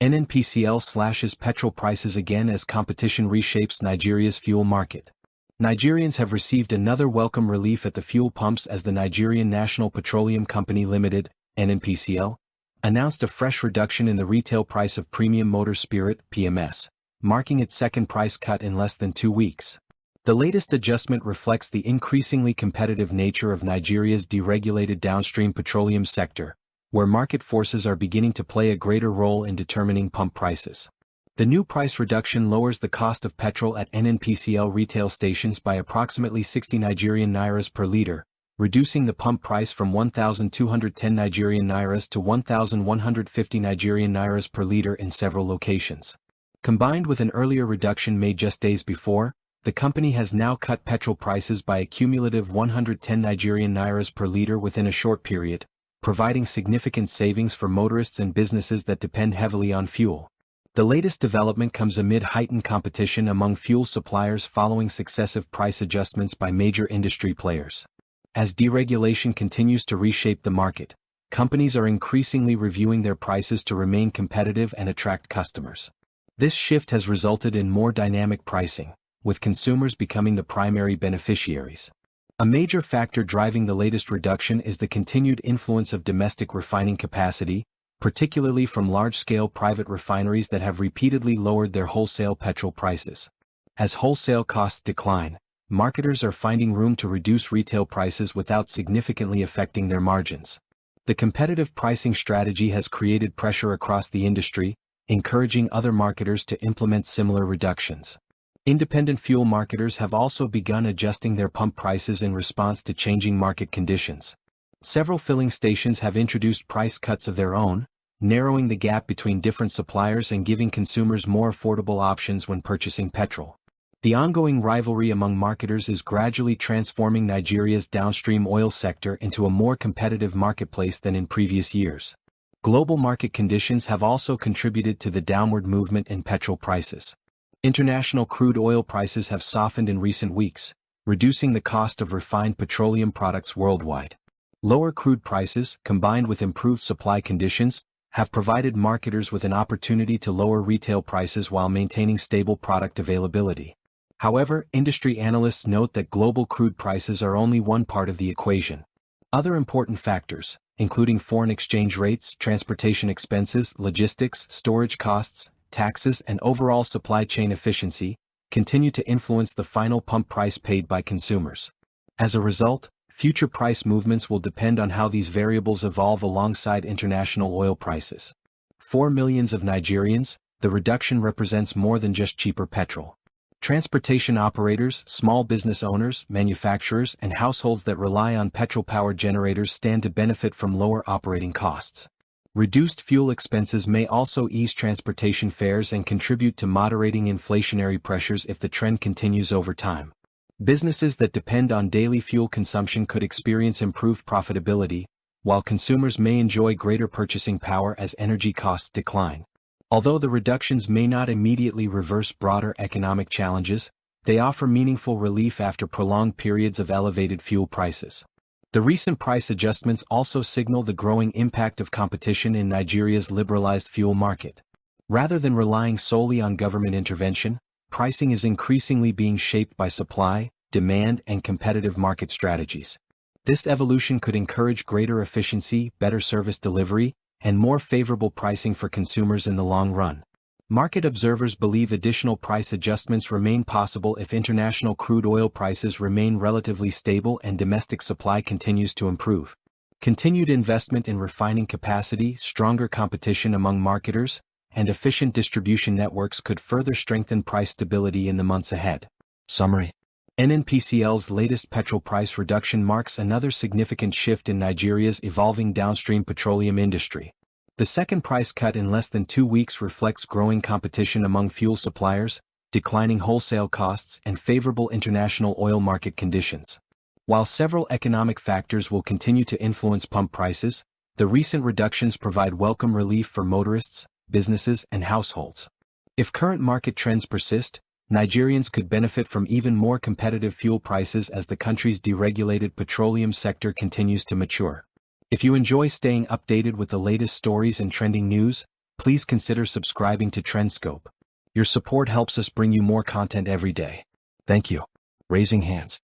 NNPCL slashes petrol prices again as competition reshapes Nigeria's fuel market. Nigerians have received another welcome relief at the fuel pumps as the Nigerian National Petroleum Company Limited, NNPCL, announced a fresh reduction in the retail price of premium motor spirit, PMS, marking its second price cut in less than 2 weeks. The latest adjustment reflects the increasingly competitive nature of Nigeria's deregulated downstream petroleum sector, where market forces are beginning to play a greater role in determining pump prices. The new price reduction lowers the cost of petrol at NNPCL retail stations by approximately 60 Nigerian nairas per litre, reducing the pump price from 1,210 Nigerian nairas to 1,150 Nigerian nairas per litre in several locations. Combined with an earlier reduction made just days before, the company has now cut petrol prices by a cumulative 110 Nigerian nairas per litre within a short period, providing significant savings for motorists and businesses that depend heavily on fuel. The latest development comes amid heightened competition among fuel suppliers following successive price adjustments by major industry players. As deregulation continues to reshape the market, companies are increasingly reviewing their prices to remain competitive and attract customers. This shift has resulted in more dynamic pricing, with consumers becoming the primary beneficiaries. A major factor driving the latest reduction is the continued influence of domestic refining capacity, particularly from large-scale private refineries that have repeatedly lowered their wholesale petrol prices. As wholesale costs decline, marketers are finding room to reduce retail prices without significantly affecting their margins. The competitive pricing strategy has created pressure across the industry, encouraging other marketers to implement similar reductions. Independent fuel marketers have also begun adjusting their pump prices in response to changing market conditions. Several filling stations have introduced price cuts of their own, narrowing the gap between different suppliers and giving consumers more affordable options when purchasing petrol. The ongoing rivalry among marketers is gradually transforming Nigeria's downstream oil sector into a more competitive marketplace than in previous years. Global market conditions have also contributed to the downward movement in petrol prices. International crude oil prices have softened in recent weeks, reducing the cost of refined petroleum products worldwide. Lower crude prices, combined with improved supply conditions, have provided marketers with an opportunity to lower retail prices while maintaining stable product availability. However, industry analysts note that global crude prices are only one part of the equation. Other important factors, including foreign exchange rates, transportation expenses, logistics, storage costs, taxes, and overall supply chain efficiency, continue to influence the final pump price paid by consumers. As a result, future price movements will depend on how these variables evolve alongside international oil prices. For millions of Nigerians, the reduction represents more than just cheaper petrol. Transportation operators, small business owners, manufacturers, and households that rely on petrol-powered generators stand to benefit from lower operating costs. Reduced fuel expenses may also ease transportation fares and contribute to moderating inflationary pressures if the trend continues over time. Businesses that depend on daily fuel consumption could experience improved profitability, while consumers may enjoy greater purchasing power as energy costs decline. Although the reductions may not immediately reverse broader economic challenges, they offer meaningful relief after prolonged periods of elevated fuel prices. The recent price adjustments also signal the growing impact of competition in Nigeria's liberalized fuel market. Rather than relying solely on government intervention, pricing is increasingly being shaped by supply, demand, and competitive market strategies. This evolution could encourage greater efficiency, better service delivery, and more favorable pricing for consumers in the long run. Market observers believe additional price adjustments remain possible if international crude oil prices remain relatively stable and domestic supply continues to improve. Continued investment in refining capacity, stronger competition among marketers, and efficient distribution networks could further strengthen price stability in the months ahead. Summary: NNPCL's latest petrol price reduction marks another significant shift in Nigeria's evolving downstream petroleum industry. The second price cut in less than 2 weeks reflects growing competition among fuel suppliers, declining wholesale costs, and favorable international oil market conditions. While several economic factors will continue to influence pump prices, the recent reductions provide welcome relief for motorists, businesses, and households. If current market trends persist, Nigerians could benefit from even more competitive fuel prices as the country's deregulated petroleum sector continues to mature. If you enjoy staying updated with the latest stories and trending news, please consider subscribing to Trendscope. Your support helps us bring you more content every day. Thank you. Raising hands.